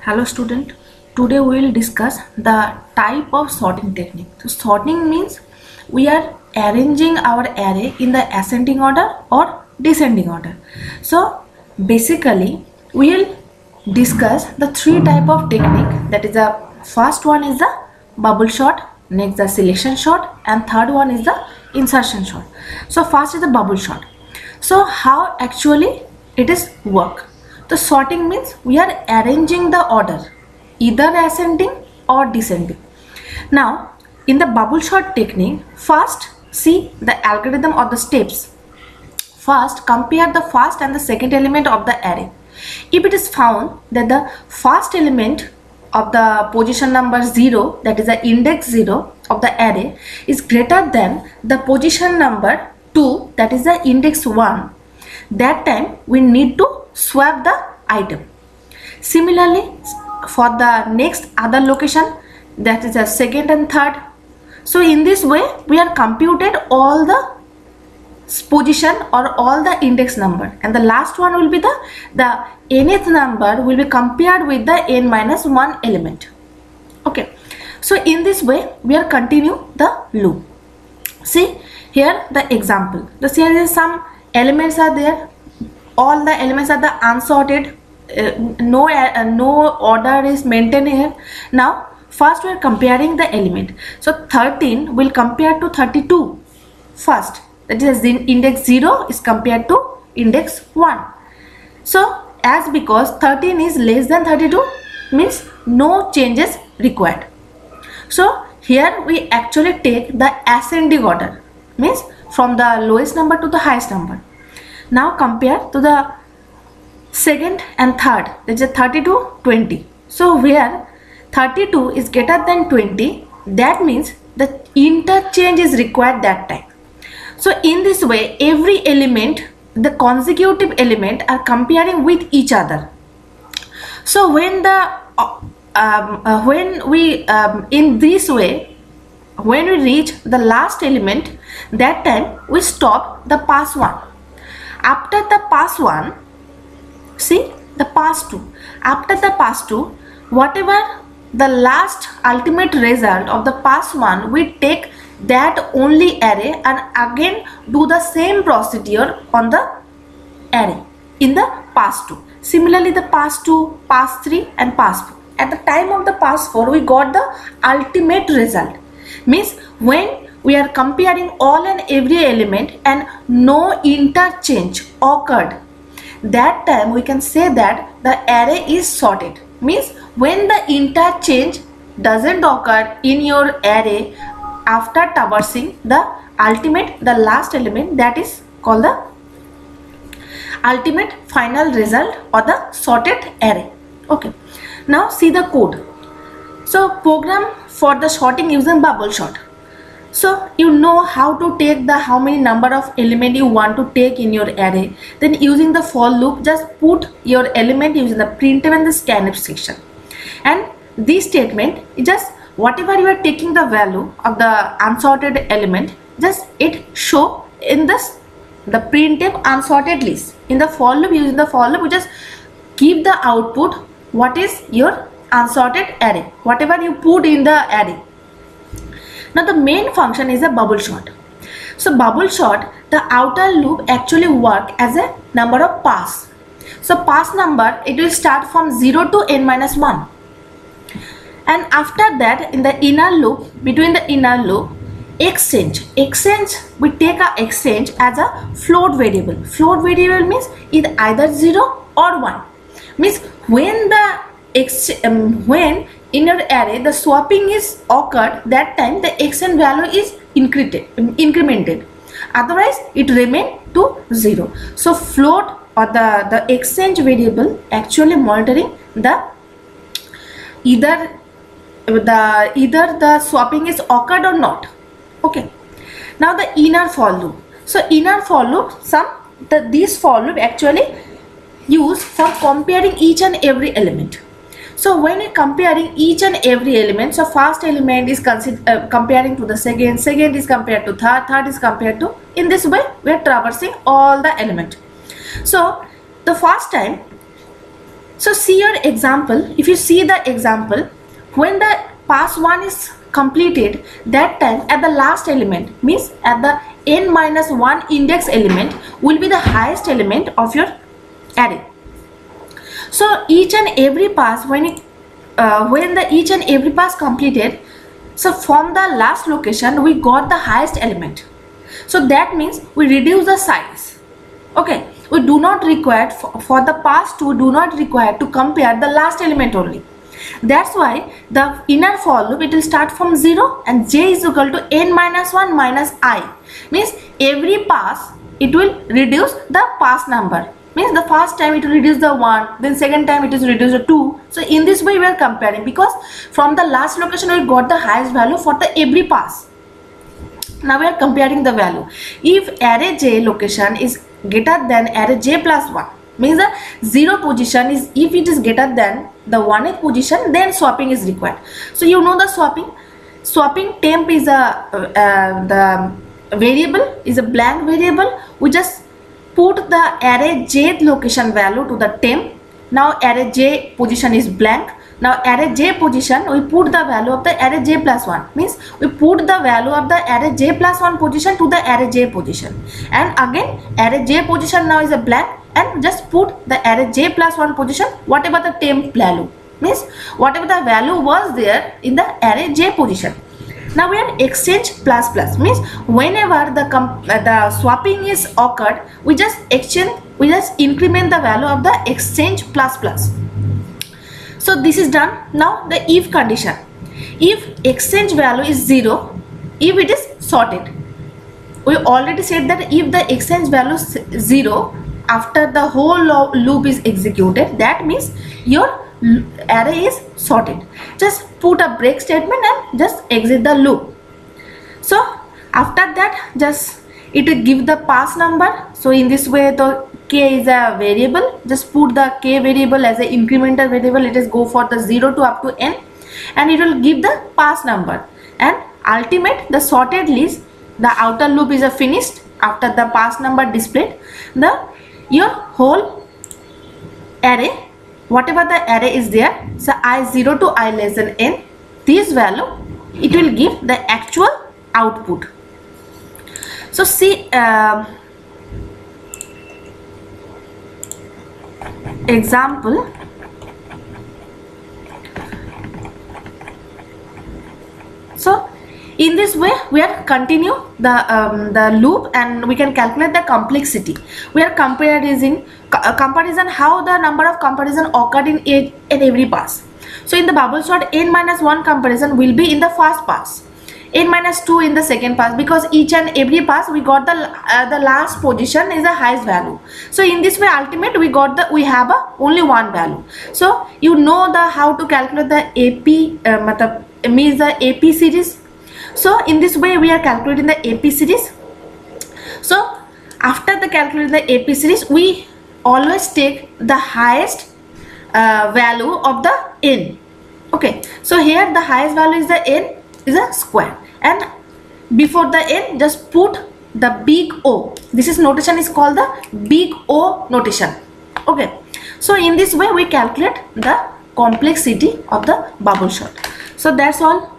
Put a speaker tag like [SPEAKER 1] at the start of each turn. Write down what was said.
[SPEAKER 1] Hello student, today we will discuss the type of sorting technique. So sorting means we are arranging our array in the ascending order or descending order. So basically we will discuss the three type of technique. That is, the first one is the bubble sort, next the selection sort, and third one is the insertion sort. So first is the bubble sort. So how actually it is work? The sorting means we are arranging the order either ascending or descending. Now in the bubble sort technique, first see the algorithm or the steps. First compare the first and the second element of the array. If it is found that the first element of the position number 0, that is the index 0 of the array, is greater than the position number 2, that is the index 1, that time we need to swap the item. Similarly for the next other location, that is the second and third. So in this way we are computed all the position or all the index number, and the last one will be the nth number will be compared with the n minus 1 element. Okay, so in this way we are continue the loop. See here the example. The here is some elements are there. All the elements are the unsorted. No order is maintained here. Now first we are comparing the element. So 13 will compare to 32 first. That is, index 0 is compared to index 1. So as because 13 is less than 32 means no changes required. So here we actually take the ascending order, means from the lowest number to the highest number. Now compare to the second and third, that is 32, 20. So where 32 is greater than 20, that means the interchange is required that time. So in this way every element, the consecutive element, are comparing with each other. So when in this way, when we reach the last element, that time we stop the pass 1. After the pass 1, see the pass 2. After the pass 2, whatever the last ultimate result of the pass 1, we take that only array and again do the same procedure on the array in the pass 2. Similarly the pass 2, pass 3 and pass 4. At the time of the pass 4 we got the ultimate result. Means when we are comparing all and every element and no interchange occurred, that time we can say that the array is sorted. Means when the interchange doesn't occur in your array after traversing the last element, that is called the ultimate final result or the sorted array. Okay, now see the code. So program for the sorting using bubble sort. So you know how to take the how many number of element you want to take in your array. Then using the for loop, just put your element using the printf and the scanf section. And this statement is just whatever you are taking the value of the unsorted element, just it show in this the printf unsorted list. In the for loop, using the for loop, you just give the output what is your unsorted array, whatever you put in the array. Now the main function is a bubble sort. So bubble sort, the outer loop actually work as a number of pass. So pass number, it will start from 0 to n minus 1. And after that in the inner loop, between the inner loop, exchange, we take a exchange as a float variable. Float variable means it either 0 or 1. Means when the when in your array the swapping is occurred, that time the exchange value is incremented, otherwise it remain to 0. So float or the exchange variable actually monitoring the either the swapping is occurred or not. Okay, now the inner for loop. So inner for loop, this for loop actually used for comparing each and every element. So when you comparing each and every element, so first element is comparing to the second is compared to third is compared to, in this way we are traversing all the element. So the first time So see your example. If you see the example, when the pass 1 is completed, that time at the last element, means at the n minus 1 index element will be the highest element of your array. So each and every pass, when the each and every pass completed, so from the last location we got the highest element. So that means we reduce the size. Okay, we do not require for the pass 2 do not require to compare the last element only. That's why the inner for loop, it will start from 0 and j is equal to n minus 1 minus I. Means every pass it will reduce the pass number. Means the first time it will reduce the 1, then second time it is reduced to 2. So in this way we are comparing, because from the last location we got the highest value for the every pass. Now we are comparing the value. If array j location is greater than array j plus 1, means the 0 position is, if it is greater than the 1th position, then swapping is required. So you know the swapping temp is the variable is a blank variable. We just put the array j location value to the temp. Now array j position is blank. Now array j position, we put the value of the array j plus 1, means we put the value of the array j plus 1 position to the array j position, and again array j position now is a blank, and just put the array j plus 1 position whatever the temp value, means whatever the value was there in the array j position. Now we are exchange plus plus, means whenever the swapping is occurred, we just increment the value of the exchange plus plus. So this is done. Now the if condition. If exchange value is 0, if it is sorted. We already said that if the exchange value is 0 after the whole loop is executed, that means your array is sorted. Just put a break statement and just exit the loop. So after that, just it will give the pass number. So in this way the k is a variable. Just put the k variable as an incremental variable. Let us go for the 0 to up to n, and it will give the pass number. And ultimate the sorted list, the outer loop is a finished after the pass number displayed. Your whole array, whatever the array is there, so I0 to I less than n, this value it will give the actual output. So see example. So in this way we are continue the loop, and we can calculate the complexity. We are comparison how the number of comparison occurred in every pass. So in the bubble sort, n minus 1 comparison will be in the first pass, n minus 2 in the second pass, because each and every pass we got the last position is the highest value. So in this way ultimate we have only one value. So you know how to calculate the AP means the AP series. So in this way we are calculating the AP series. So after the calculating the AP series, we always take the highest value of the n. Okay, so here the highest value is the n is a square, and before the n just put the big O. This is notation is called the big O notation. Okay, so in this way we calculate the complexity of the bubble sort. So that's all.